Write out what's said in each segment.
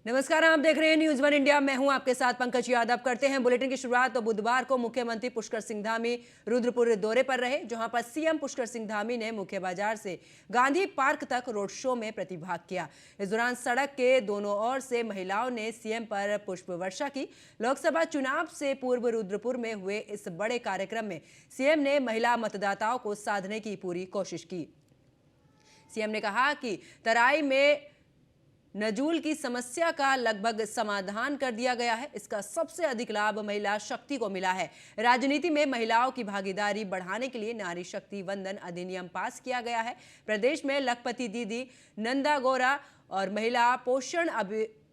नमस्कार, आप देख रहे हैं न्यूज़ वन इंडिया। मैं हूं आपके साथ पंकज यादव। करते हैं बुलेटिन की शुरुआत। तो बुधवार को मुख्यमंत्री पुष्कर सिंह धामी रुद्रपुर दौरे पर रहे, जहां पर सीएम पुष्कर सिंह धामी ने मुख्य बाजार से गांधी पार्क तक रोड शो में प्रतिभाग किया। इस दौरान सड़क के दोनों ओर से महिलाओं ने सीएम पर पुष्प वर्षा की। लोकसभा चुनाव से पूर्व रुद्रपुर में हुए इस बड़े कार्यक्रम में सीएम ने महिला मतदाताओं को साधने की पूरी कोशिश की। सीएम ने कहा कि तराई में नजूल की समस्या का लगभग समाधान कर दिया गया है। इसका सबसे अधिक लाभ महिला शक्ति को मिला है। राजनीति में महिलाओं की भागीदारी बढ़ाने के लिए नारी शक्ति वंदन अधिनियम पास किया गया है। प्रदेश में लखपति दीदी, नंदा गौरा और महिला पोषण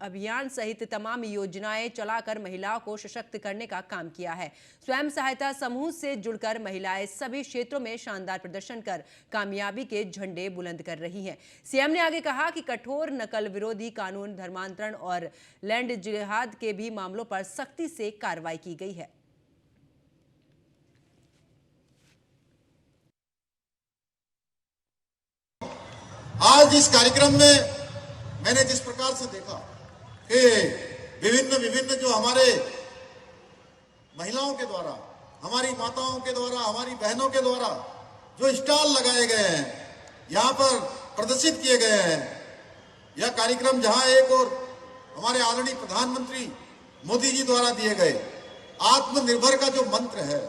अभियान सहित तमाम योजनाएं चलाकर महिलाओं को सशक्त करने का काम किया है। स्वयं सहायता समूह से जुड़कर महिलाएं सभी क्षेत्रों में शानदार प्रदर्शन कर कामयाबी के झंडे बुलंद कर रही हैं। सीएम ने आगे कहा कि कठोर नकल विरोधी कानून, धर्मांतरण और लैंड जिहाद के भी मामलों पर सख्ती से कार्रवाई की गई है। आज इस कार्यक्रम में मैंने जिस प्रकार से देखा कि विभिन्न जो हमारे महिलाओं के द्वारा, हमारी माताओं के द्वारा, हमारी बहनों के द्वारा जो स्टॉल लगाए गए हैं, यहाँ पर प्रदर्शित किए गए हैं, यह कार्यक्रम जहां एक और हमारे आदरणीय प्रधानमंत्री मोदी जी द्वारा दिए गए आत्मनिर्भर का जो मंत्र है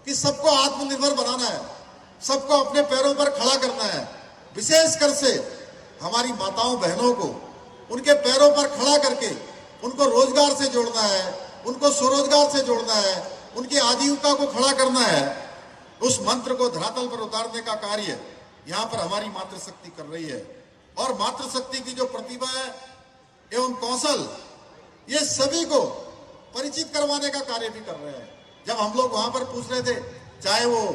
कि सबको आत्मनिर्भर बनाना है, सबको अपने पैरों पर खड़ा करना है, विशेषकर से हमारी माताओं बहनों को उनके पैरों पर खड़ा करके उनको रोजगार से जोड़ना है, उनको स्वरोजगार से जोड़ना है, उनकी आजीविका को खड़ा करना है। उस मंत्र को धरातल पर उतारने का कार्य यहाँ पर हमारी मातृशक्ति कर रही है। और मातृशक्ति की जो प्रतिभा है एवं कौशल, ये सभी को परिचित करवाने का कार्य भी कर रहे हैं। जब हम लोग वहां पर पूछ रहे थे, चाहे वो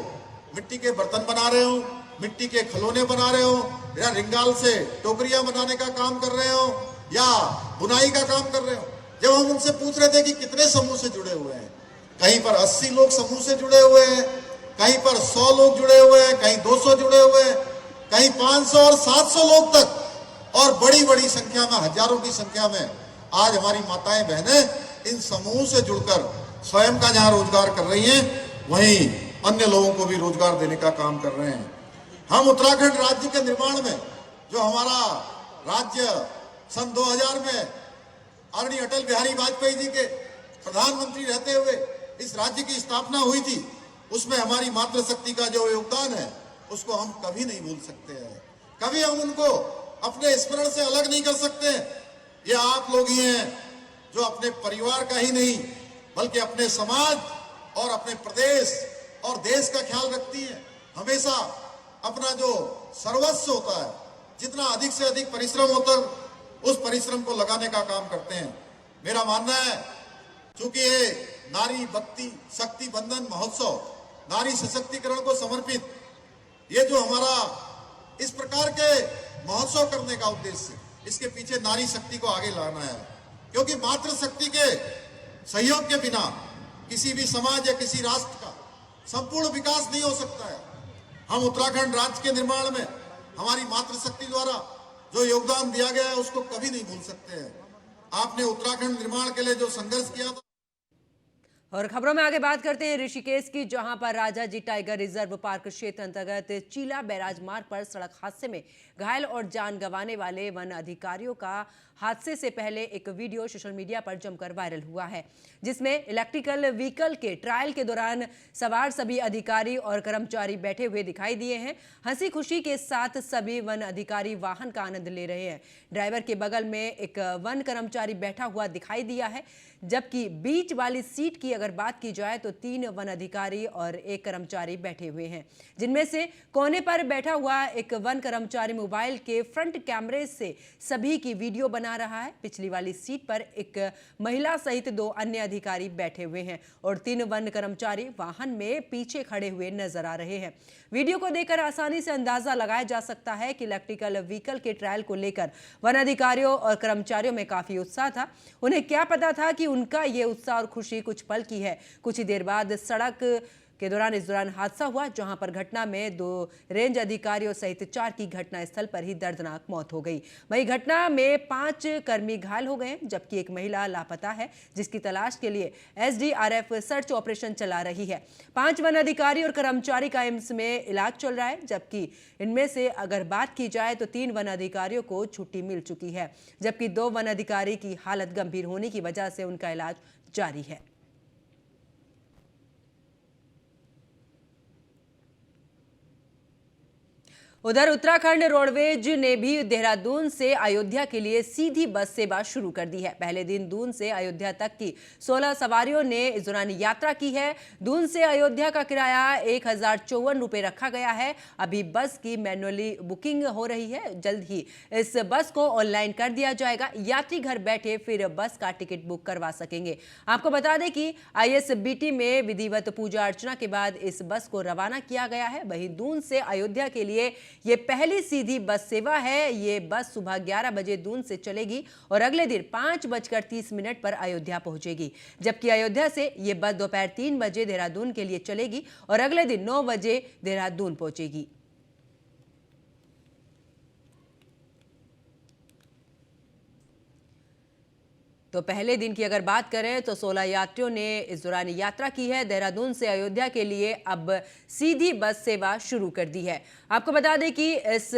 मिट्टी के बर्तन बना रहे हो, मिट्टी के खिलौने बना रहे हो, या रिंगाल से टोकरियां बनाने का काम कर रहे हो, या बुनाई का काम कर रहे हो, जब हम उनसे पूछ रहे थे कि कितने समूह से जुड़े हुए हैं, कहीं पर 80 लोग समूह से जुड़े हुए हैं, कहीं पर 100 लोग जुड़े हुए हैं, कहीं 200 जुड़े हुए हैं, कहीं 500 और 700 लोग तक, और बड़ी बड़ी संख्या में, हजारों की संख्या में आज हमारी माताएं बहनें इन समूह से जुड़कर स्वयं का जहां रोजगार कर रही हैं, वहीं अन्य लोगों को भी रोजगार देने का काम कर रहे हैं। हम उत्तराखंड राज्य के निर्माण में, जो हमारा राज्य सन 2000 में आदरणीय अटल बिहारी वाजपेयी जी के प्रधानमंत्री रहते हुए इस राज्य की स्थापना हुई थी, उसमें हमारी मातृशक्ति का जो योगदान है उसको हम कभी नहीं भूल सकते हैं, कभी हम उनको अपने स्मरण से अलग नहीं कर सकते। ये आप लोग ही हैं जो अपने परिवार का ही नहीं बल्कि अपने समाज और अपने प्रदेश और देश का ख्याल रखती हैं। हमेशा अपना जो सर्वस्व होता है, जितना अधिक से अधिक परिश्रम होता है, उस परिश्रम को लगाने का काम करते हैं। मेरा मानना है, चूंकि ये नारी भक्ति शक्ति बंधन महोत्सव, नारी सशक्तिकरण को समर्पित, ये जो हमारा इस प्रकार के महोत्सव करने का उद्देश्य, इसके पीछे नारी शक्ति को आगे लाना है, क्योंकि मातृशक्ति के सहयोग के बिना किसी भी समाज या किसी राष्ट्र का संपूर्ण विकास नहीं हो सकता है। हम उत्तराखंड राज्य के निर्माण में हमारी मातृशक्ति द्वारा जो योगदान दिया गया है उसको कभी नहीं भूल सकते हैं। आपने उत्तराखंड निर्माण के लिए जो संघर्ष किया था। और खबरों में आगे बात करते हैं ऋषिकेश की, जहां पर राजा जी टाइगर रिजर्व पार्क क्षेत्र अंतर्गत चीला बैराज मार्ग पर सड़क हादसे में घायल और जान गंवाने वाले वन अधिकारियों का हादसे से पहले एक वीडियो सोशल मीडिया पर जमकर वायरल हुआ है, जिसमें इलेक्ट्रिकल व्हीकल के ट्रायल के दौरान सवार सभी अधिकारी और कर्मचारी बैठे हुए दिखाई दिए हैं। हंसी खुशी के साथ सभी वन अधिकारी वाहन का आनंद ले रहे हैं। ड्राइवर के बगल में एक वन कर्मचारी बैठा हुआ दिखाई दिया है, जबकि बीच वाली सीट की अगर बात की जाए तो 3 वन अधिकारी और 1 कर्मचारी बैठे हुए हैं, जिनमें से कोने पर बैठा हुआ एक वन कर्मचारी मोबाइल के फ्रंट कैमरे से सभी की वीडियो बना रहा है। पिछली वाली सीट पर एक महिला सहित 2 अन्य अधिकारी बैठे हुए हैं और 3 वन कर्मचारी वाहन में पीछे खड़े हुए नजर आ रहे हैं। वीडियो को देखकर आसानी से अंदाजा लगाया जा सकता है कि इलेक्ट्रिकल व्हीकल के ट्रायल को लेकर वन अधिकारियों और कर्मचारियों में काफी उत्साह था। उन्हें क्या पता था कि उनका ये उत्साह और खुशी कुछ पल की है। कुछ ही देर बाद सड़क के दौरान इस दौरान हादसा हुआ, जहां पर घटना में 2 रेंज अधिकारियों सहित 4 की घटनास्थल पर ही दर्दनाक मौत हो गई। वहीं घटना में 5 कर्मी घायल हो गए, जबकि एक महिला लापता है, जिसकी तलाश के लिए एसडीआरएफ सर्च ऑपरेशन चला रही है। 5 वन अधिकारी और कर्मचारी का एम्स में इलाज चल रहा है, जबकि इनमें से अगर बात की जाए तो 3 वन अधिकारियों को छुट्टी मिल चुकी है, जबकि 2 वन अधिकारी की हालत गंभीर होने की वजह से उनका इलाज जारी है। उधर उत्तराखंड रोडवेज ने भी देहरादून से अयोध्या के लिए सीधी बस सेवा शुरू कर दी है। पहले दिन दून से अयोध्या तक की 16 सवारियों ने इस दौरान यात्रा की है। दून से अयोध्या का किराया 1054 रुपये रखा गया है। अभी बस की मैनुअली बुकिंग हो रही है, जल्द ही इस बस को ऑनलाइन कर दिया जाएगा। यात्री घर बैठे फिर बस का टिकट बुक करवा सकेंगे। आपको बता दें कि आईएसबीटी में विधिवत पूजा अर्चना के बाद इस बस को रवाना किया गया है। वहीं दून से अयोध्या के लिए ये पहली सीधी बस सेवा है। ये बस सुबह 11 बजे दून से चलेगी और अगले दिन 5:30 पर अयोध्या पहुंचेगी, जबकि अयोध्या से ये बस दोपहर 3 बजे देहरादून के लिए चलेगी और अगले दिन 9 बजे देहरादून पहुंचेगी। तो पहले दिन की अगर बात करें तो 16 यात्रियों ने इस दौरान यात्रा की है। देहरादून से अयोध्या के लिए अब सीधी बस सेवा शुरू कर दी है। आपको बता दें कि इस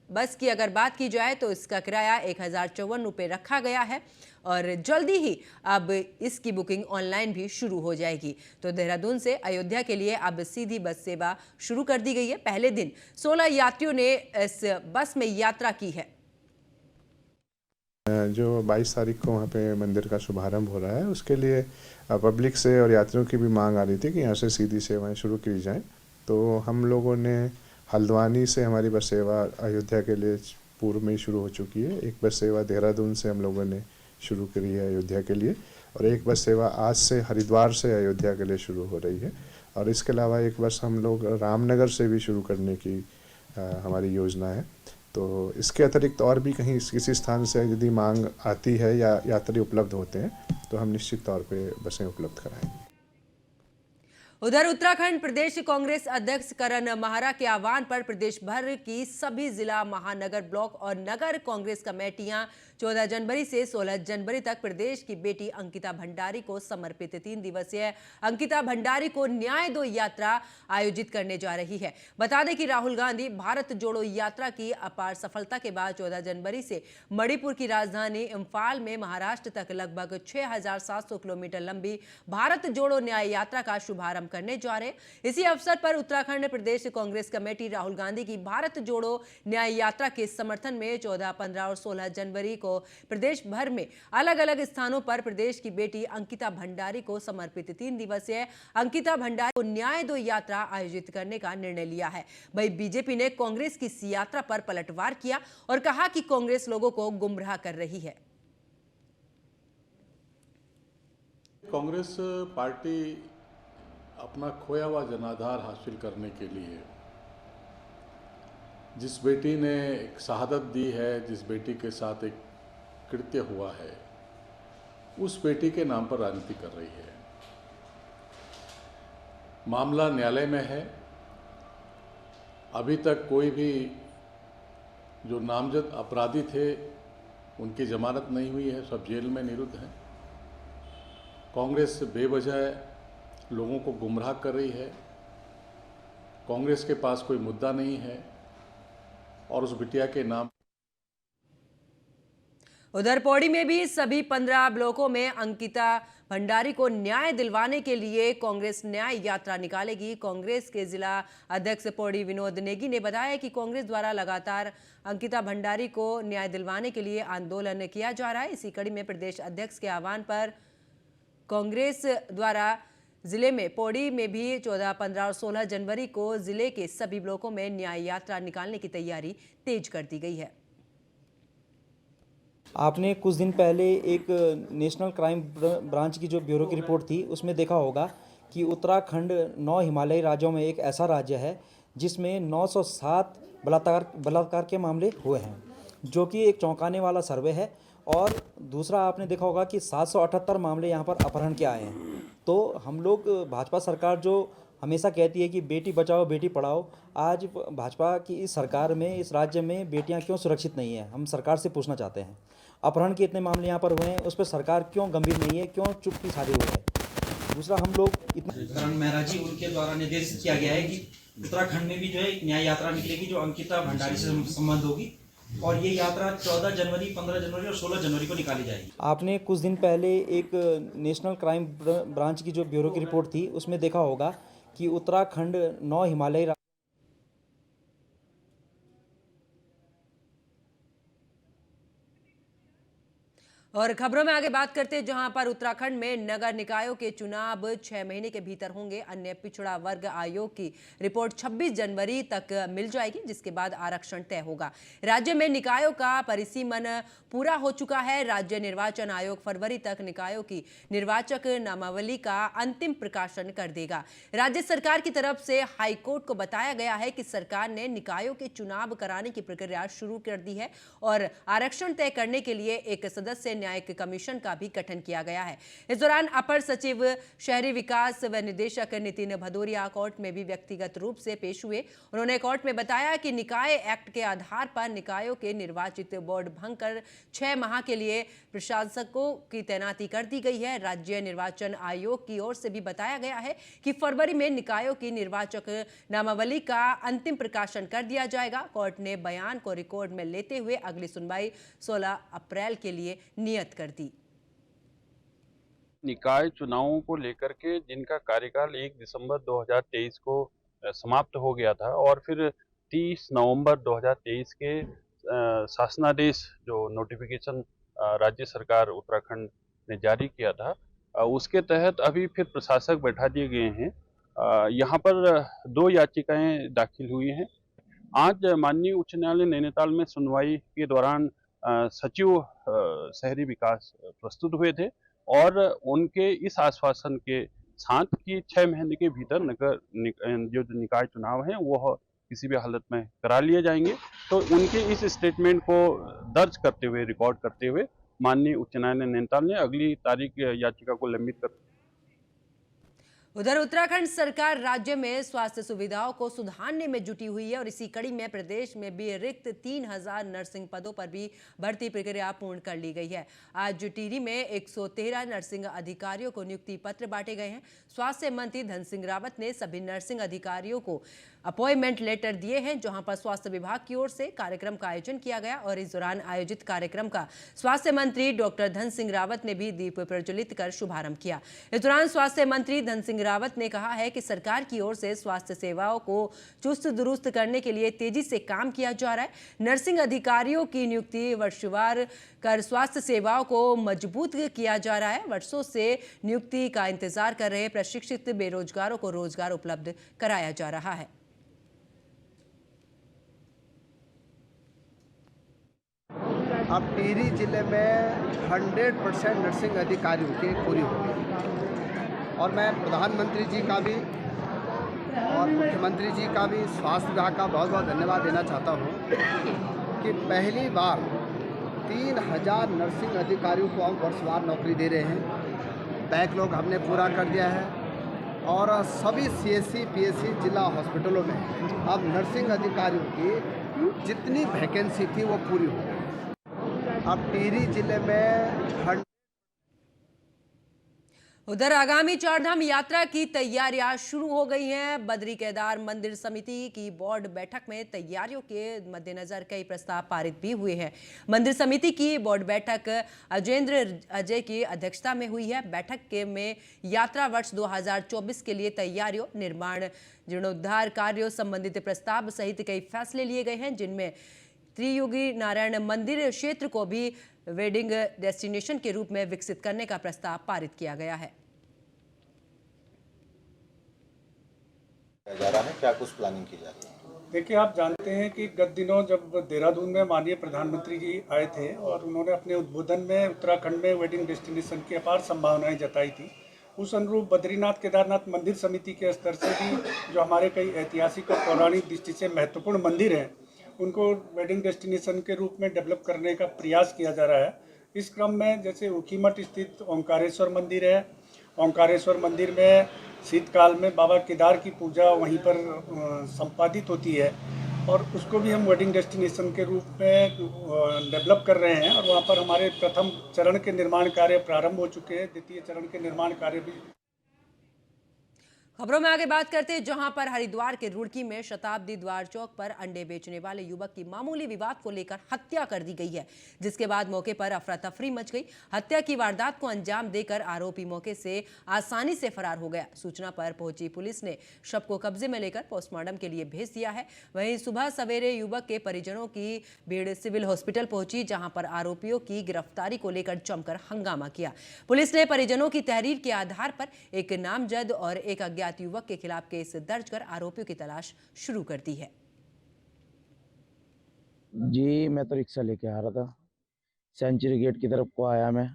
बस की अगर बात की जाए तो इसका किराया 1054 रुपये रखा गया है और जल्दी ही अब इसकी बुकिंग ऑनलाइन भी शुरू हो जाएगी। तो देहरादून से अयोध्या के लिए अब सीधी बस सेवा शुरू कर दी गई है। पहले दिन 16 यात्रियों ने इस बस में यात्रा की है। जो 22 तारीख को वहाँ पे मंदिर का शुभारंभ हो रहा है, उसके लिए पब्लिक से और यात्रियों की भी मांग आ रही थी कि यहाँ से सीधी सेवाएं शुरू की जाएं। तो हम लोगों ने हल्द्वानी से हमारी बस सेवा अयोध्या के लिए पूर्व में ही शुरू हो चुकी है। एक बस सेवा देहरादून से हम लोगों ने शुरू करी है अयोध्या के लिए, और एक बस सेवा आज से हरिद्वार से अयोध्या के लिए शुरू हो रही है। और इसके अलावा एक बस हम लोग रामनगर से भी शुरू करने की हमारी योजना है। तो इसके अतिरिक्त और भी कहीं किसी स्थान से यदि मांग आती है या यात्री उपलब्ध होते हैं तो हम निश्चित तौर पे बसें उपलब्ध कराएंगे। उधर उत्तराखंड प्रदेश कांग्रेस अध्यक्ष करण माहरा के आह्वान पर प्रदेश भर की सभी जिला, महानगर, ब्लॉक और नगर कांग्रेस कमेटियां 14 जनवरी से 16 जनवरी तक प्रदेश की बेटी अंकिता भंडारी को समर्पित 3 दिवसीय अंकिता भंडारी को न्याय दो यात्रा आयोजित करने जा रही है। बता दें कि राहुल गांधी भारत जोड़ो यात्रा की अपार सफलता के बाद 14 जनवरी से मणिपुर की राजधानी इम्फाल में महाराष्ट्र तक लगभग 6700 किलोमीटर लंबी भारत जोड़ो न्याय यात्रा का शुभारंभ करने जा रहे। इसी अवसर पर उत्तराखंड प्रदेश कांग्रेस कमेटी राहुल गांधी की भारत जोड़ो न्याय यात्रा के समर्थन में 14, 15 और 16 जनवरी को प्रदेश भर में अलग अलग स्थानों पर प्रदेश की बेटी अंकिता भंडारी को समर्पित 3 दिवसीय अंकिता भंडारी को न्याय दो यात्रा आयोजित करने का निर्णय लिया है। वहीं बीजेपी ने कांग्रेस की इस यात्रा पर पलटवार किया और कहा कि कांग्रेस लोगों को गुमराह कर रही है। कांग्रेस पार्टी अपना खोया हुआ जनाधार हासिल करने के लिए जिस बेटी ने एक शहादत दी है, जिस बेटी के साथ एक कृत्य हुआ है, उस बेटी के नाम पर राजनीति कर रही है। मामला न्यायालय में है। अभी तक कोई भी जो नामजद अपराधी थे उनकी जमानत नहीं हुई है, सब जेल में निरुद्ध हैं। कांग्रेस बेवजह लोगों को गुमराह कर रही है। कांग्रेस के पास कोई मुद्दा नहीं है और उस बिटिया के नाम। उधर पौड़ी में भी सभी 15 ब्लॉकों में अंकिता भंडारी को न्याय दिलवाने के लिए कांग्रेस न्याय यात्रा निकालेगी। कांग्रेस के जिला अध्यक्ष पौड़ी विनोद नेगी ने बताया कि कांग्रेस द्वारा लगातार अंकिता भंडारी को न्याय दिलवाने के लिए आंदोलन किया जा रहा है। इसी कड़ी में प्रदेश अध्यक्ष के आह्वान पर कांग्रेस द्वारा जिले में पौड़ी में भी 14, 15 और 16 जनवरी को जिले के सभी ब्लॉकों में न्याय यात्रा निकालने की तैयारी तेज कर दी गई है। आपने कुछ दिन पहले एक नेशनल क्राइम ब्रांच की जो ब्यूरो की रिपोर्ट थी उसमें देखा होगा कि उत्तराखंड 9 हिमालयी राज्यों में एक ऐसा राज्य है जिसमें 907 बलात्कार के मामले हुए हैं, जो कि एक चौंकाने वाला सर्वे है। और दूसरा आपने देखा होगा कि 778 मामले यहाँ पर अपहरण के आए हैं। तो हम लोग भाजपा सरकार जो हमेशा कहती है कि बेटी बचाओ बेटी पढ़ाओ। आज भाजपा की इस सरकार में, इस राज्य में बेटियां क्यों सुरक्षित नहीं है, हम सरकार से पूछना चाहते हैं। अपहरण के इतने मामले यहाँ पर हुए हैं, उस पर सरकार क्यों गंभीर नहीं है, क्यों चुप्पी साधे हुए है। दूसरा, हम लोग इतना मेहरा जी उनके द्वारा निर्देशित किया गया है कि उत्तराखंड में भी जो है एक न्याय यात्रा निकलेगी जो अंकिता भंडारी से संबंध होगी, और ये यात्रा 14 जनवरी, 15 जनवरी और 16 जनवरी को निकाली जाएगी। आपने कुछ दिन पहले एक नेशनल क्राइम ब्रांच की जो ब्यूरो की रिपोर्ट थी उसमें देखा होगा कि उत्तराखंड 9 हिमालयी और खबरों में आगे बात करते हैं, जहां पर उत्तराखंड में नगर निकायों के चुनाव 6 महीने के भीतर होंगे। अन्य पिछड़ा वर्ग आयोग की रिपोर्ट 26 जनवरी तक मिल जाएगी, जिसके बाद आरक्षण तय होगा। राज्य में निकायों का परिसीमन पूरा हो चुका है। राज्य निर्वाचन आयोग फरवरी तक निकायों की निर्वाचक नामावली का अंतिम प्रकाशन कर देगा। राज्य सरकार की तरफ से हाईकोर्ट को बताया गया है कि सरकार ने निकायों के चुनाव कराने की प्रक्रिया शुरू कर दी है और आरक्षण तय करने के लिए एक सदस्य न्यायिक कमीशन का भी गठन किया गया है। इस दौरान अपर सचिव शहरी विकास व निदेशक नितिन भदौरिया कोर्ट में भी व्यक्तिगत रूप से पेश हुए। उन्होंने कोर्ट में बताया कि निकाय एक्ट के आधार पर निकायों के निर्वाचित बोर्ड भंग कर 6 माह के लिए प्रशासकों की तैनाती कर दी गई है। राज्य निर्वाचन आयोग की ओर से भी बताया गया है कि फरवरी में निकायों की निर्वाचक नामावली का अंतिम प्रकाशन कर दिया जाएगा। कोर्ट ने बयान को रिकॉर्ड में लेते हुए अगली सुनवाई 16 अप्रैल के लिए नियत कर दी। निकाय चुनावों को लेकर के जिनका कार्यकाल 1 दिसंबर 2023 को समाप्त हो गया था और फिर 30 नवंबर 2023 के शासनादेश जो नोटिफिकेशन राज्य सरकार उत्तराखंड ने जारी किया था, उसके तहत अभी फिर प्रशासक बैठा दिए गए हैं। यहाँ पर 2 याचिकाएं दाखिल हुई हैं। आज माननीय उच्च न्यायालय नैनीताल में सुनवाई के दौरान सचिव शहरी विकास प्रस्तुत हुए थे और उनके इस आश्वासन के साथ कि 6 महीने के भीतर जो निकाय चुनाव हैं वो किसी भी हालत में करा लिए जाएंगे। तो उनके इस स्टेटमेंट को दर्ज करते हुए, रिकॉर्ड करते हुए माननीय उच्च न्यायालय नैनीताल ने अगली तारीख याचिका को लंबित कर। उधर उत्तराखंड सरकार राज्य में स्वास्थ्य सुविधाओं को सुधारने में जुटी हुई है और इसी कड़ी में प्रदेश में भी रिक्त 3000 नर्सिंग पदों पर भी भर्ती प्रक्रिया पूर्ण कर ली गई है। आज टिहरी में 113 नर्सिंग अधिकारियों को नियुक्ति पत्र बांटे गए हैं। स्वास्थ्य मंत्री धन सिंह रावत ने सभी नर्सिंग अधिकारियों को अपॉइंटमेंट लेटर दिए हैं, जहां पर स्वास्थ्य विभाग की ओर से कार्यक्रम का आयोजन किया गया और इस दौरान आयोजित कार्यक्रम का स्वास्थ्य मंत्री डॉक्टर धन सिंह रावत ने भी दीप प्रज्वलित कर शुभारंभ किया। इस दौरान स्वास्थ्य मंत्री धन सिंह रावत ने कहा है कि सरकार की ओर से स्वास्थ्य सेवाओं को चुस्त दुरुस्त करने के लिए तेजी से काम किया जा रहा है। नर्सिंग अधिकारियों की नियुक्ति वर्षवार कर स्वास्थ्य सेवाओं को मजबूत किया जा रहा है। वर्षों से नियुक्ति का इंतजार कर रहे प्रशिक्षित बेरोजगारों को रोजगार उपलब्ध कराया जा रहा है। अब टिहरी जिले में 100% नर्सिंग अधिकारियों की पूरी हो गई और मैं प्रधानमंत्री जी का भी और मुख्यमंत्री जी का भी, स्वास्थ्य विभाग का बहुत बहुत धन्यवाद देना चाहता हूँ कि पहली बार 3000 नर्सिंग अधिकारियों को हम वर्षवार नौकरी दे रहे हैं। बैकलॉग हमने पूरा कर दिया है और सभी CSC, PSC जिला हॉस्पिटलों में अब नर्सिंग अधिकारियों की जितनी वैकेंसी थी वो पूरी हो गई। अब टिहरी जिले में उधर आगामी चारधाम यात्रा की तैयारियां शुरू हो गई हैं। बद्री केदार मंदिर समिति की बोर्ड बैठक में तैयारियों के मद्देनजर कई प्रस्ताव पारित भी हुए हैं। मंदिर समिति की बोर्ड बैठक अजेंद्र अजय की अध्यक्षता में हुई है। बैठक के में यात्रा वर्ष 2024 के लिए तैयारियों, निर्माण, जीर्णोद्धार कार्यों संबंधित प्रस्ताव सहित कई फैसले लिए गए हैं, जिनमें त्रियुगी नारायण मंदिर क्षेत्र को भी वेडिंग डेस्टिनेशन के रूप में विकसित करने का प्रस्ताव पारित किया गया है। जा रहा है, क्या कुछ प्लानिंग की जा रही है? देखिए, आप जानते हैं कि गत दिनों जब देहरादून में माननीय प्रधानमंत्री जी आए थे और उन्होंने अपने उद्बोधन में उत्तराखंड में वेडिंग डेस्टिनेशन की अपार संभावनाएं जताई थी। उस अनुरूप बद्रीनाथ केदारनाथ मंदिर समिति के स्तर से भी जो हमारे कई ऐतिहासिक और पौराणिक दृष्टि से महत्वपूर्ण मंदिर हैं, उनको वेडिंग डेस्टिनेशन के रूप में डेवलप करने का प्रयास किया जा रहा है। इस क्रम में जैसे ऊखीमठ स्थित ओंकारेश्वर मंदिर है ओंकारेश्वर मंदिर में शीतकाल में बाबा केदार की पूजा वहीं पर संपादित होती है और उसको भी हम वेडिंग डेस्टिनेशन के रूप में डेवलप कर रहे हैं और वहाँ पर हमारे प्रथम चरण के निर्माण कार्य प्रारंभ हो चुके हैं। द्वितीय चरण के निर्माण कार्य भी। खबरों में आगे बात करते हैं, जहां पर हरिद्वार के रुड़की में शताब्दी द्वार चौक पर अंडे बेचने वाले युवक की मामूली विवाद को लेकर हत्या कर दी गई है, जिसके बाद मौके पर अफरा तफरी मच गई। हत्या की वारदात को अंजाम देकर आरोपी मौके से आसानी से फरार हो गया। सूचना पर पहुंची पुलिस ने शव को कब्जे में लेकर पोस्टमार्टम के लिए भेज दिया है। वहीं सुबह सवेरे युवक के परिजनों की भीड़ सिविल हॉस्पिटल पहुंची, जहां पर आरोपियों की गिरफ्तारी को लेकर जमकर हंगामा किया। पुलिस ने परिजनों की तहरीर के आधार पर एक नामजद और एक अज्ञात युवक के खिलाफ केस दर्ज कर आरोपियों की तलाश शुरू कर दी है। जी, मैं तो रिक्शा लेके आ रहा था, सेंचुरी गेट की तरफ को आया मैं,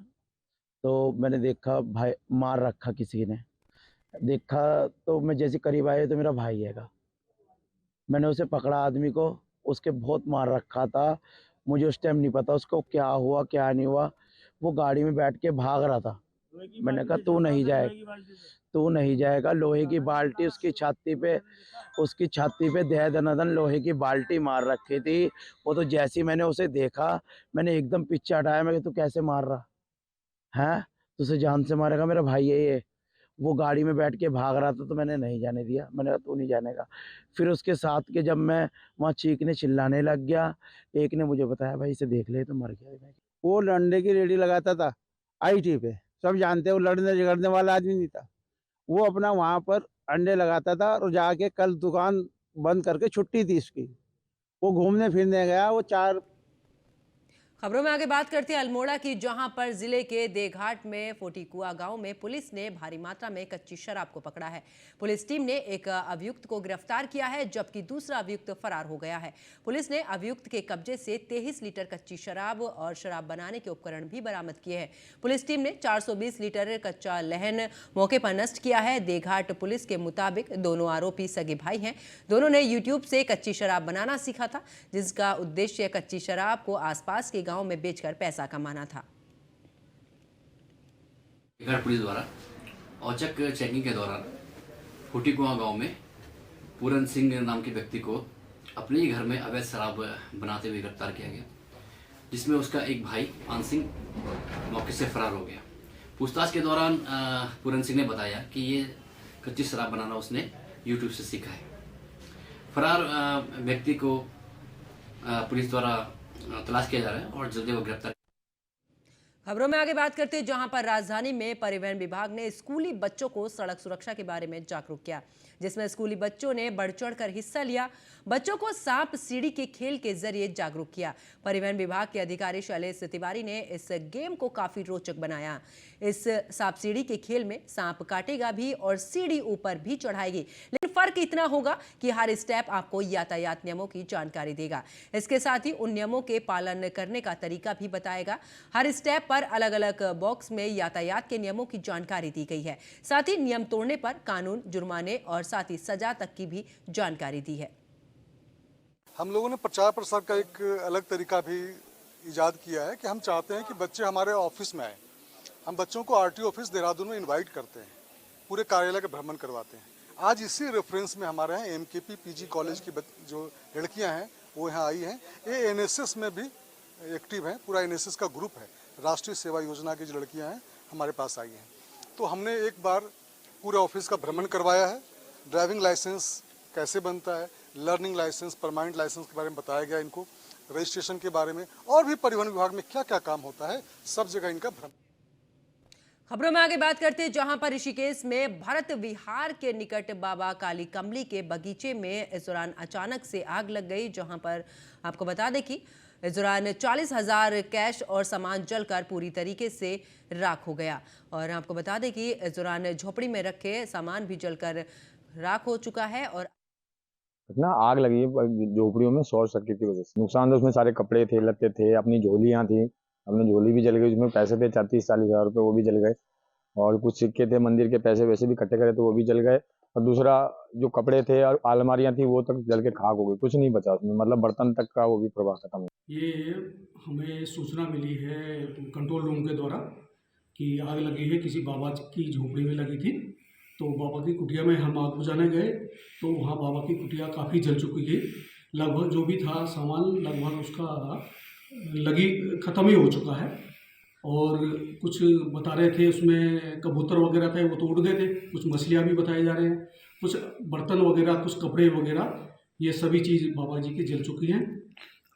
तो मैंने देखा भाई मार रखा किसी ने। देखा तो मैं जैसे करीब आया तो मेरा भाई हैगा। मैंने उसे पकड़ा आदमी को, उसके बहुत मार रखा था। मुझे उस टाइम नहीं पता उसको क्या हुआ क्या नहीं हुआ। वो गाड़ी में बैठ के भाग रहा था। मैंने कहा तू नहीं जाएगा। लोहे की बाल्टी उसकी छाती पे दे दनादन लोहे की बाल्टी मार रखी थी। वो तो जैसे ही मैंने उसे देखा, मैंने एकदम पीछे हटाया। मैं तू कैसे मार रहा है, तुझे जान से मारेगा, मेरा भाई है ये। वो गाड़ी में बैठ के भाग रहा था तो मैंने नहीं जाने दिया। मैंने कहा तू नहीं जानेगा। फिर उसके साथ के जब मैं वहाँ चीखने चिल्लाने लग गया, एक ने मुझे बताया भाई इसे देख ले तो मर गया। वो लड़ने की रेडी लगाता था IT पे, सब जानते हैं। वो लड़ने झगड़ने वाला आदमी नहीं था। वो अपना वहाँ पर अंडे लगाता था और जाके कल दुकान बंद करके छुट्टी थी इसकी, वो घूमने फिरने गया। वो 4 खबरों में आगे बात करते हैं अल्मोड़ा की, जहां पर जिले के देघाट में फोटीकुआ गांव में पुलिस ने भारी मात्रा में कच्ची शराब को पकड़ा है। पुलिस टीम ने एक अभियुक्त को गिरफ्तार किया है, जबकि दूसरा अभियुक्त फरार हो गया है। पुलिस ने अभियुक्त के कब्जे से 23 लीटर कच्ची शराब और शराब बनाने के उपकरण भी बरामद किए हैं। पुलिस टीम ने 420 लीटर कच्चा लहन मौके पर नष्ट किया है। देघाट पुलिस के मुताबिक दोनों आरोपी सगे भाई हैं। दोनों ने YouTube से कच्ची शराब बनाना सीखा था, जिसका उद्देश्य कच्ची शराब को आसपास के गांव में बेचकर पैसा कमाना था। देघाट पुलिस द्वारा औचक चेकिंग के दौरान फोटीकुआ गांव में पूरन सिंह नाम के व्यक्ति को अपने ही घर में अवैध शराब बनाते हुए गिरफ्तार किया गया, जिसमें उसका एक भाई आन सिंह मौके से फरार हो गया। पूछताछ के दौरान पूरन सिंह ने बताया कि ये कच्ची शराब बनाना उसने YouTube से सीखा है। फरार व्यक्ति को पुलिस द्वारा तलाश किया जा रहा है और जल्दी वो गिरफ्तार। खबरों में आगे बात करते हैं, जहां पर राजधानी में परिवहन विभाग ने स्कूली बच्चों को सड़क सुरक्षा के बारे में जागरूक किया, जिसमें स्कूली बच्चों ने बढ़ चढ़कर हिस्सा लिया। बच्चों को सांप सीढ़ी के खेल के जरिए जागरूक किया। परिवहन विभाग के अधिकारी शैलेश तिवारी ने इस गेम को काफी रोचक बनाया। इस सांप सीढ़ी के खेल में सांप काटेगा भी और सीढ़ी ऊपर भी चढ़ाएगी, लेकिन फर्क इतना होगा कि हर स्टेप आपको यातायात नियमों की जानकारी देगा। इसके साथ ही उन नियमों के पालन करने का तरीका भी बताएगा। हर स्टेप पर अलग अलग बॉक्स में यातायात के नियमों की जानकारी दी गई है। साथ ही नियम तोड़ने पर कानून, जुर्माने और साथ ही सजा तक की भी जानकारी दी है। हम लोगों ने प्रचार प्रसार का एक अलग तरीका भी ईजाद किया है कि हम चाहते हैं कि बच्चे हमारे ऑफिस में आए। हम बच्चों को RTO ऑफिस देहरादून में इनवाइट करते हैं, पूरे कार्यालय का भ्रमण करवाते हैं। आज इसी रेफरेंस में हमारे यहाँ MKP PG कॉलेज की जो लड़कियाँ हैं वो यहाँ आई हैं। ये NSS में भी एक्टिव हैं, पूरा NSS का ग्रुप है। राष्ट्रीय सेवा योजना की जो लड़कियाँ हैं हमारे पास आई हैं। तो हमने एक बार पूरे ऑफिस का भ्रमण करवाया है। ड्राइविंग लाइसेंस कैसे बनता है, लर्निंग लाइसेंस, परमानेंट लाइसेंस के बारे में बताया गया इनको, रजिस्ट्रेशन के बारे में, और भी परिवहन विभाग में क्या क्या काम होता है, सब जगह इनका भ्रमण। खबरों में आगे बात करते हैं, जहां पर ऋषिकेश में भरत विहार के निकट बाबा काली कमली के बगीचे में इस दौरान अचानक से आग लग गई। जहां पर आपको बता दें कि इस दौरान 40,000 कैश और सामान जलकर पूरी तरीके से राख हो गया। और आपको बता दें कि इस दौरान झोपड़ी में रखे सामान भी जलकर राख हो चुका है। और इतना आग लगी है झोपड़ियों में शॉर्ट सर्किट की वजह से। नुकसान तो उसमें सारे कपड़े थे, लत्ते थे, अपनी झोलियाँ थी, अपनी झोली भी जल गई, उसमें पैसे थे 30-40 हज़ार रुपये, वो भी जल गए। और कुछ सिक्के थे मंदिर के, पैसे वैसे भी इकट्ठे करे तो वो भी जल गए। और दूसरा जो कपड़े थे और अलमारियाँ थी वो तक जल के खाक हो गई, कुछ नहीं बचा उसमें, मतलब बर्तन तक का वो भी प्रभाव खत्म हो। ये हमें सूचना मिली है कंट्रोल रूम के द्वारा कि आग लगी है, किसी बाबा की झोपड़ी में लगी थी। तो बाबा की कुटिया में हम आग बुझाने गए तो वहाँ बाबा की कुटिया काफ़ी जल चुकी है। लगभग जो भी था सामान लगभग उसका ख़त्म ही हो चुका है। और कुछ बता रहे थे उसमें कबूतर वगैरह थे, वो तो उड़ गए थे। कुछ मछलियाँ भी बताए जा रहे हैं, कुछ बर्तन वगैरह, कुछ कपड़े वगैरह, ये सभी चीज़ बाबा जी की जल चुकी हैं।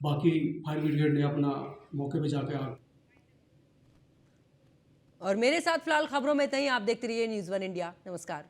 बाकी फायर ब्रिगेड ने अपना मौके पे जाकर आग। और मेरे साथ फिलहाल खबरों में इतना ही। आप देखते रहिए न्यूज़ 1 इंडिया। नमस्कार।